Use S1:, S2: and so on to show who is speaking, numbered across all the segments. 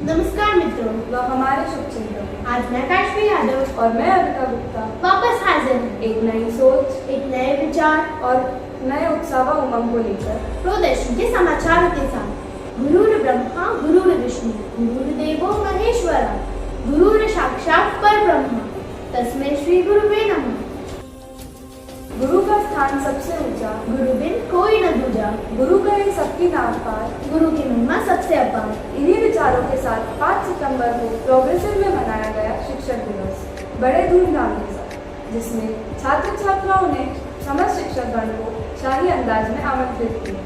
S1: नमस्कार मित्रों,
S2: व हमारे शुभचिंतक।
S1: आज मैं काशवी यादव
S2: और मैं अविका गुप्ता
S1: वापस हाजिर हूँ
S2: एक नई सोच,
S1: एक नए विचार
S2: और नए उत्साह व उमंग को लेकर
S1: प्रोदर्शन के समाचारों के साथ। गुरुर् ब्रह्मा गुरुर्विष्णु गुरुर्देवो महेश्वरा गुरुर् साक्षात् परब्रह्म तस्मै श्री गुरुवे नमः।
S2: गुरु का स्थान सबसे ऊंचा,
S1: गुरु बिन कोई न दूजा,
S2: गुरु करें सबकी नाम पार,
S1: गुरु की महिमा सबसे अपार।
S2: इन्हीं विचारों के साथ 5 सितंबर को प्रोग्रेसिव में मनाया गया शिक्षक दिवस बड़े धूमधाम के साथ, जिसमें छात्र छात्राओं ने समस्त शिक्षकगण को शाही अंदाज में आमंत्रित किया,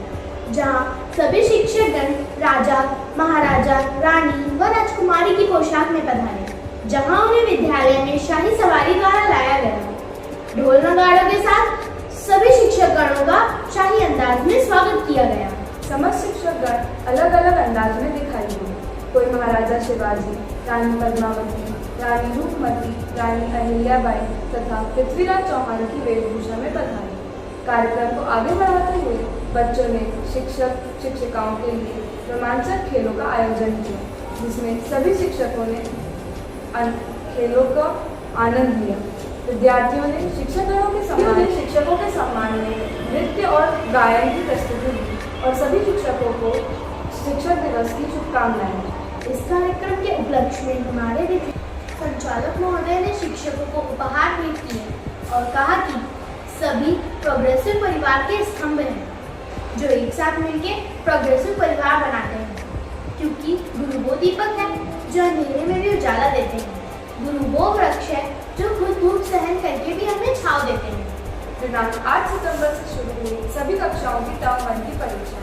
S1: जहाँ सभी शिक्षकगण राजा, महाराजा, रानी व राजकुमारी की पोशाक में पधारे, जहाँ उन्हें विद्यालय में शाही सवारी द्वारा लाया गया। ढोल नगाड़ों के साथ सभी शिक्षकगणों का शाही अंदाज में स्वागत किया गया।
S2: समस्त शिक्षकगण अलग अलग अंदाज में दिखाई दिए। कोई महाराजा शिवाजी, रानी पद्मावती, रानी रूपमती, रानी अहिल्याबाई तथा पृथ्वीराज चौहान की वेशभूषा में पधारे। कार्यक्रम को आगे बढ़ाते हुए बच्चों ने शिक्षक शिक्षिकाओं के लिए रोमांचक खेलों का आयोजन किया, जिसमें सभी शिक्षकों ने खेलों का आनंद लिया। विद्यार्थियों ने शिक्षकों के सम्मान में नृत्य और गायन की प्रस्तुति दी और सभी शिक्षकों को शिक्षक दिवस की शुभकामनाएं।
S1: इस कार्यक्रम के उपलक्ष्य में हमारे संचालक महोदय ने शिक्षकों को उपहार भेंट किए और कहा कि सभी प्रोग्रेसिव परिवार के स्तंभ हैं, जो एक साथ मिलकर प्रोग्रेसिव परिवार बनाते हैं, क्योंकि गुरु वो दीपक है जो अंधेरे में भी उजाला देते हैं। गुरु वो वृक्ष है जो खुद धूप सहन करके भी हमें छांव देते हैं।
S2: दिनांक 8 सितंबर से शुरू हुई सभी कक्षाओं की टर्म 1 की परीक्षा,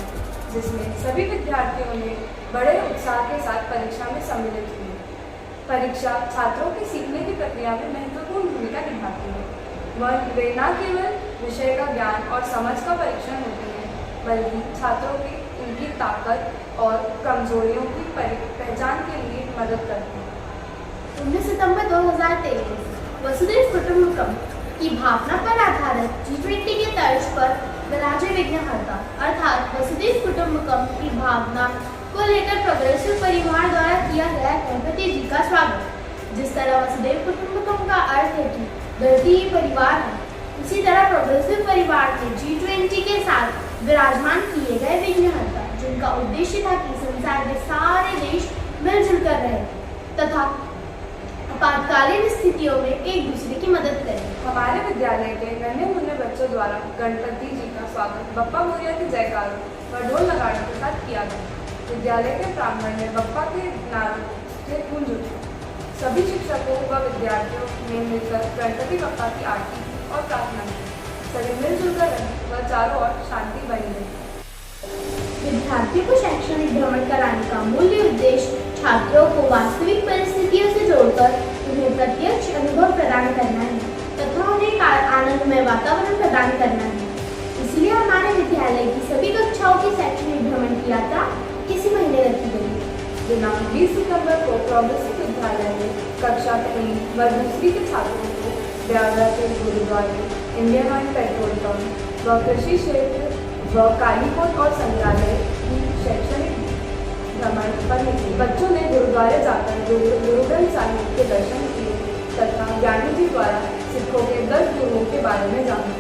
S2: जिसमें सभी विद्यार्थियों ने बड़े उत्साह के साथ परीक्षा में सम्मिलित हुए। परीक्षा छात्रों की सीखने की प्रक्रिया में महत्वपूर्ण भूमिका निभाती है। वे न केवल विषय का ज्ञान और समझ का परीक्षण होती है, बल्कि छात्रों की उनकी ताकत और कमजोरियों की पहचान के लिए मदद करती है।
S1: 19 सितंबर 2023 वसुधैव कुटुंबकम की भावना पर आधारित G20 के तर्ज पर विराजे विघ्नहर्ता अर्थात वसुधैव कुटुंबकम की भावना को लेकर प्रोग्रेसिव परिवार द्वारा किया गया गणपति जी का स्वागत। जिस तरह वसुधैव कुटुंबकम का अर्थ है कि धरती ही परिवार है, इसी तरह प्रोग्रेसिव परिवार के G20 के साथ विराजमान किए गए विघ्नहर्ता, जिनका उद्देश्य था कि संसार के सारे देश मिलजुल कर रहे तथा आपातकालीन स्थितियों में एक दूसरे की मदद करें।
S2: हमारे विद्यालय के नन्हे मुन्ने बच्चों द्वारा गणपति जी का स्वागत बप्पा मोरिया के जयकारों व ढोल नगाड़ों के साथ किया गया। विद्यालय के प्रांगण में बप्पा के नारों से गूंज उठी। सभी शिक्षकों व विद्यार्थियों ने मिलकर गणपति बप्पा की आरती और प्रार्थना की। सभी मिलजुल कर रहे व चारों ओर शांति बनी रही।
S1: विद्यार्थियों को शैक्षणिक भ्रमण कराने का मूल्य उद्देश्य छात्रों को वास्तविक परिस्थितियों से जोड़कर उन्हें प्रत्यक्ष अनुभव प्रदान करना है तथा उन्हें आनंदमय वातावरण प्रदान करना है। इसलिए हमारे विद्यालय की सभी कक्षाओं की शैक्षणिक भ्रमण की यात्रा इसी महीने रखी गई।
S2: दिनांक 20 सितंबर को प्रोग्रेसिव विद्यालय में कक्षा 3 व 2 के छात्रों को ब्यावरा के गुरुद्वारे, इंडियन ऑयल पेट्रोल पंप व कृषि क्षेत्र व कालीकोट और संग्रहालय की शैक्षणिक भ्रमण पर निकले। बच्चों ने गुरुद्वारे जाकर गुरु ग्रंथ साहिब के दर्शन किए तथा ज्ञानी जी द्वारा सिखों के 10 गुरुओं के बारे में जाना।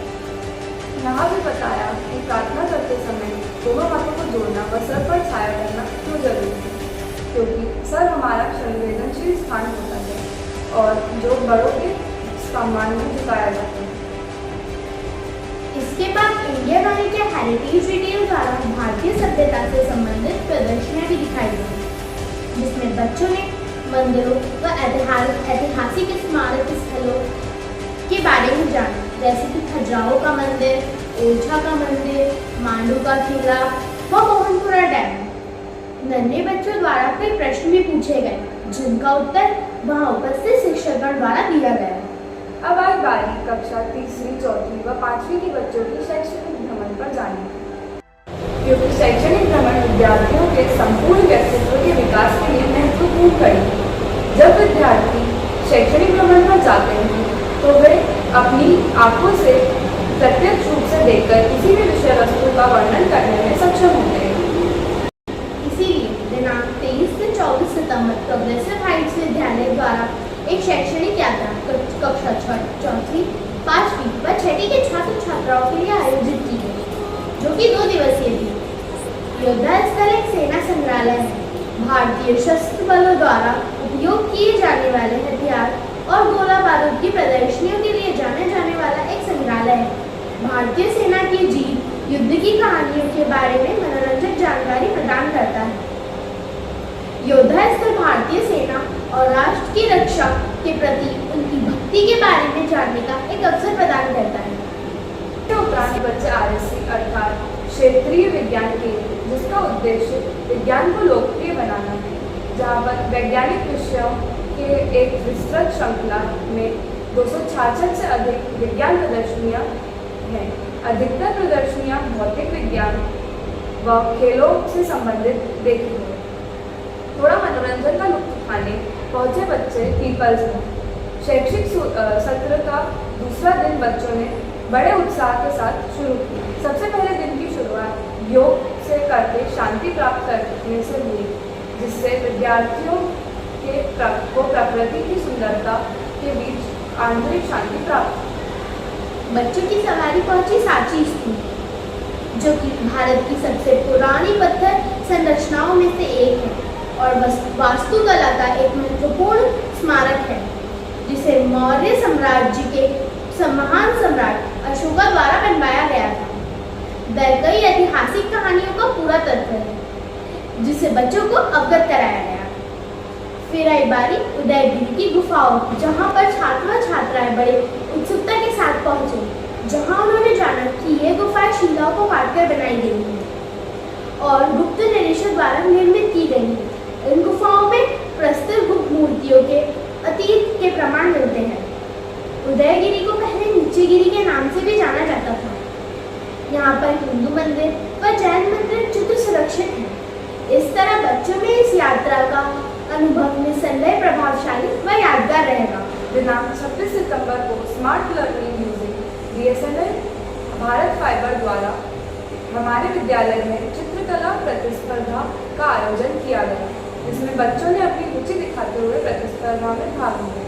S2: यहाँ भी बताया कि प्रार्थना करते समय दोनों हाथों को जोड़ना व सर पर छाया करना क्यों जरूरी है, क्योंकि सर हमारा संवेदनशील स्थान होता है और जो बड़ों के सम्मान में झुकाया जाता है।
S1: इसके बाद इंडियन ऑयल के हेरिटेज रिटेल द्वारा भारतीय सभ्यता से संबंधित प्रदर्शनियां भी दिखाई गई, जिसमें बच्चों ने मंदिरों व ऐतिहासिक स्मारक स्थलों के बारे में जाना, जैसे कि खजुराहो का मंदिर, ओरछा का मंदिर, मांडू का किला व मोहनपुरा डैम। नन्हे बच्चों द्वारा कई प्रश्न भी पूछे गए, जिनका उत्तर वहां उपस्थित शिक्षकगण द्वारा दिया गया।
S2: अब आई बारी कक्षा 3वीं, 4वीं व 5वीं के बच्चों की शैक्षणिक भ्रमण पर जाने, क्योंकि शैक्षणिक भ्रमण विद्यार्थियों के संपूर्ण व्यक्तित्व के विकास के लिए महत्वपूर्ण कड़ी है। जब विद्यार्थी शैक्षणिक भ्रमण पर जाते हैं तो वे अपनी आंखों से प्रत्यक्ष रूप से देखकर किसी भी विषय वस्तु का वर्णन करने में सक्षम होते हैं।
S1: इसीलिए दिनांक 23 से 24 सितंबर संबंध प्रोग्रेसिव हाइट्स विद्यालय द्वारा एक शैक्षणिक यात्रा कक्षा 4वीं, 5वीं व 6वीं के छात्र छात्राओं के लिए आयोजित की गई, जो कि 2 दिवसीय थी। योद्धा स्थल एक सेना संग्रहालय है। भारतीय सशस्त्र बलों द्वारा उपयोग किए जाने वाले हथियार और गोला बारूद की प्रदर्शनियों के लिए जाने जाने वाला एक संग्रहालय है। भारतीय सेना की जीत, युद्ध की कहानियों के बारे में मनोरंजक जानकारी प्रदान करता है। योद्धा स्थल भारतीय सेना और राष्ट्र की रक्षा के प्रति उनकी भक्ति के बारे में जानने का एक अवसर प्रदान करता है।
S2: उपरांत बच्चे RSC अर्थात क्षेत्रीय विज्ञान केंद्र, जिसका उद्देश्य विज्ञान को लोकप्रिय बनाना है, जहाँ पर वैज्ञानिक विषयों के एक विस्तृत श्रृंखला में 266 से अधिक विज्ञान प्रदर्शनियाँ हैं। अधिकतर प्रदर्शनियाँ भौतिक विज्ञान व खेलों से संबंधित देखी हैं। थोड़ा मनोरंजन का लुत्फ उठाने पहुँचे बच्चे पीपल्स में। शैक्षिक सत्र का दूसरा दिन बच्चों ने बड़े उत्साह के साथ शुरू की। सबसे पहले दिन की शुरुआत योग से करके शांति प्राप्त करने से हुई, जिससे विद्यार्थियों को प्रकृति की सुंदरता के बीच आंतरिक शांति प्राप्त हुई।
S1: बच्चों की सवारी पहुंची सांची स्तूप, जो कि भारत की सबसे पुरानी पत्थर संरचनाओं में से एक है और वास्तुकला का एक महत्वपूर्ण स्मारक है, जिसे मौर्य साम्राज्य के महान सम्राट अशोका द्वारा बनवाया गया था। वह कई ऐतिहासिक कहानियों का पूरा तत्व है, जिसे बच्चों को अवगत कराया गया। फिर आई बारी उदयगिरी की गुफाओं, जहाँ पर छात्र व छात्राएं बड़े उत्सुकता के साथ पहुंचे, जहाँ उन्होंने जाना कि ये गुफाएं शिलाओं को काटकर बनाई गई हैं और गुप्त निरीक्षक द्वारा निर्मित की गई हैं। इन गुफाओं में प्रस्तुत गुप्त मूर्तियों के अतीत के प्रमाण मिलते हैं। उदयगिरी को पहले नीचेगिरी के नाम से भी जाना जाता था। यहाँ पर हिंदू मंदिर व जैन मंदिर चित्र सुरक्षित हैं। इस तरह बच्चों में इस यात्रा का अनुभव निसंदेह प्रभावशाली व यादगार रहेगा।
S2: दिनांक 26 सितंबर को smart learning using BSNL Bharat fibre द्वारा हमारे विद्यालय में चित्रकला प्रतिस्पर्धा का आयोजन किया गया, जिसमें बच्चों ने अपनी रुचि दिखाते हुए प्रतिस्पर्धा में भाग लिया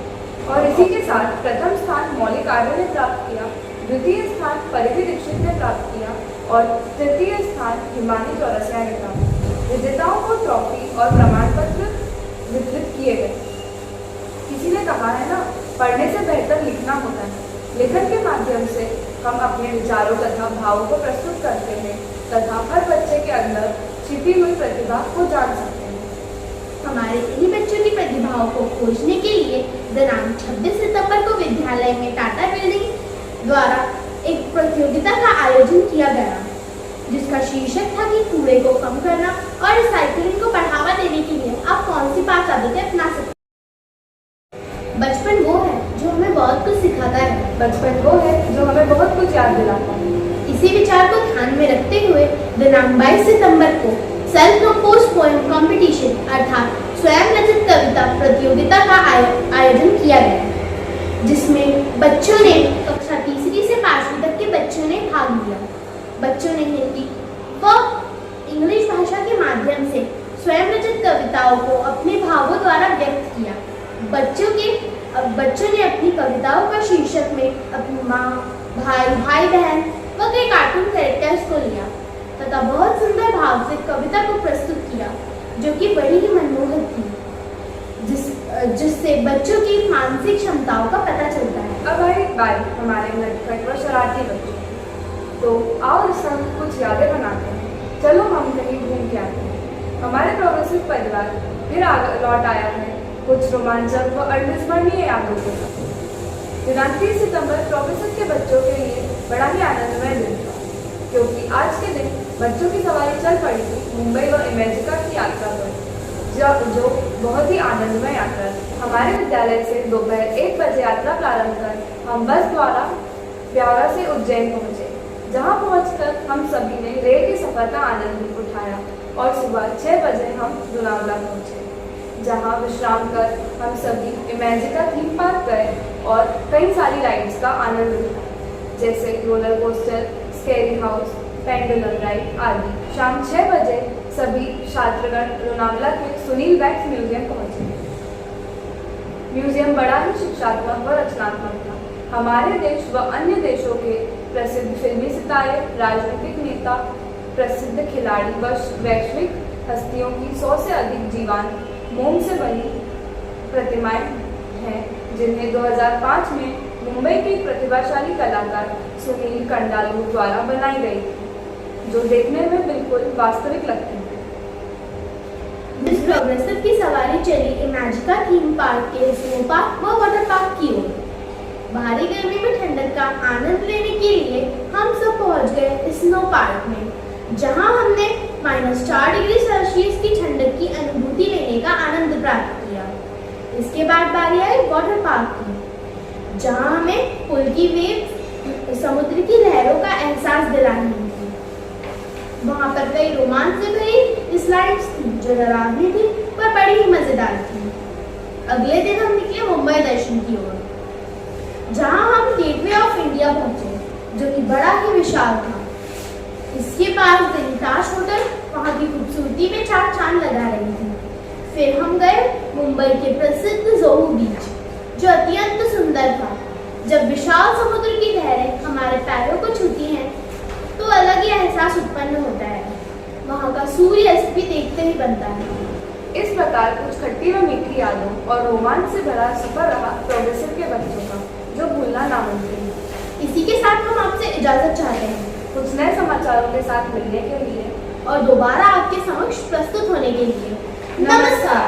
S2: और इसी के साथ प्रथम स्थान मौलिक आर्य ने प्राप्त किया, द्वितीय स्थान परिधि दीक्षित ने प्राप्त किया और तृतीय स्थान हिमानी चौरसिया ने प्राप्त किया। विजेताओं को ट्रॉफी और प्रमाण पत्र वितरित किए गए। किसी ने कहा है ना, पढ़ने से बेहतर लिखना होता है। लेखन के माध्यम से हम अपने विचारों तथा भावों को प्रस्तुत करते हैं तथा हर बच्चे के अंदर छिपी हुई प्रतिभा को जान सकते हैं।
S1: हमारे इन्हीं बच्चों की प्रतिभाओं को खोजने के लिए दिनांक 26 सितंबर को विद्यालय में टाटा बिल्डिंग द्वारा एक प्रतियोगिता का आयोजन किया गया, जिसका शीर्षक था कि कूड़े को कम करना और रिसाइकलिंग को बढ़ावा देने के लिए आप कौन सी 5 आदतें अपना सकते हैं। बचपन वो है जो हमें बहुत कुछ सिखाता है।
S2: बचपन वो है जो हमें बहुत कुछ याद दिलाता है।
S1: इसी विचार को ध्यान में रखते हुए दिनांक 22 सितंबर को सेल्फ कंपोज पोएम कंपटीशन अर्थात स्वयं रचित कविता प्रतियोगिता का आयोजन किया गया, जिसमें बच्चों ने कक्षा 3री से 5वीं तक के बच्चों ने भाग लिया। बच्चों ने हिंदी व इंग्लिश भाषा के माध्यम से स्वयं रचित कविताओं को अपने भावों द्वारा व्यक्त किया। बच्चों ने अपनी कविताओं का शीर्षक में अपनी माँ, भाई बहन व कई कार्टून कैरेक्टर्स को लिया तथा बहुत सुंदर भाव से कविता को प्रस्तुत किया, जो कि बड़ी ही मनमोहक थी, जिससे बच्चों की मानसिक क्षमताओं का पता चलता है।
S2: अब आई बारी हमारे नटखट व शरारती बच्चों की। तो आओ इस संग कुछ यादें बनाते हैं। चलो हम कहीं घूम के आते हैं। हमारे प्रोग्रेसिव परिवार फिर लौट आया है कुछ रोमांचक व अविस्मरणीय यादों के साथ। दिनांक 30 सितंबर प्रोग्रेसिव के बच्चों के लिए बड़ा ही आनंदमय दिन था, क्योंकि आज के दिन बच्चों की सवारी चल पड़ी थी मुंबई व इमेजिका की यात्रा पर, जो बहुत ही आनंदमय यात्रा थी। हमारे विद्यालय से दोपहर 1 बजे यात्रा प्रारंभ कर हम बस द्वारा ब्यावरा से उज्जैन पहुँचे, जहाँ पहुँचकर हम सभी ने रेल के सफर का आनंद उठाया और सुबह 6 बजे हम लोनावला पहुँचे, जहाँ विश्राम कर हम सभी इमेजिका थीम पार्क गए और कई सारी राइड्स का आनंद उठाया, जैसे roller coaster, scary house, pendulum ride आदि। शाम 6 बजे सभी छात्रगण लोनावला के सुनील वैक्स म्यूजियम पहुंचे। म्यूजियम बड़ा ही शिक्षात्मक व रचनात्मक था। हमारे देश व अन्य देशों के प्रसिद्ध फिल्मी सितारे, राजनीतिक नेता, प्रसिद्ध खिलाड़ी व वैश्विक हस्तियों की 100 से अधिक जीवांत मोम से बनी प्रतिमाएं हैं, जिन्हें 2005 में मुंबई के प्रतिभाशाली कलाकार सुनील कंडालू द्वारा बनाई गई थी, जो देखने में बिल्कुल वास्तविक लगती है।
S1: इस प्रोग्रेसिव की सवारी चली इमेजिका थीम पार्क के स्नो पार्क व वाटर पार्क की ओर। भारी गर्मी में ठंडक का आनंद लेने के लिए हम सब पहुंच गए स्नो पार्क में, जहां हमने -4 डिग्री सेल्सियस की ठंडक की अनुभूति लेने का आनंद प्राप्त किया। इसके बाद बारी आई वाटर पार्क की, जहां हमें पुल की वेव, समुद्र की लहरों का एहसास दिला रही थी। वहां पर कई रोमांच से भरी स्लाइड्स थी, जो डरावनी थी पर बड़ी ही मजेदार थी। अगले दिन हम निकले मुंबई दर्शन की ओर, जहां हम गेटवे ऑफ इंडिया पहुंचे, जो कि बड़ा ही विशाल था। इसके पास दिलताश होटल वहां की खूबसूरती में चार चांद लगा रही थी। फिर हम गए मुंबई के प्रसिद्ध जोहू बीच, जो अत्यंत सुंदर था। जब विशाल समुद्र की लहरें हमारे पैरों को छूती हैं, तो अलग ही एहसास उत्पन्न होता है। वहां का सूर्यास्त भी देखते ही बनता है।
S2: इस प्रकार कुछ खट्टी व मीठी यादों और रोमांच से भरा सफर रहा प्रोग्रेसिव के बच्चों का, जो भूलना नामुमकिन है।
S1: इसी के साथ हम आपसे इजाजत चाहते हैं
S2: कुछ नए समाचारों के साथ मिलने के लिए
S1: और दोबारा आपके समक्ष प्रस्तुत होने के लिए। नमस्कार।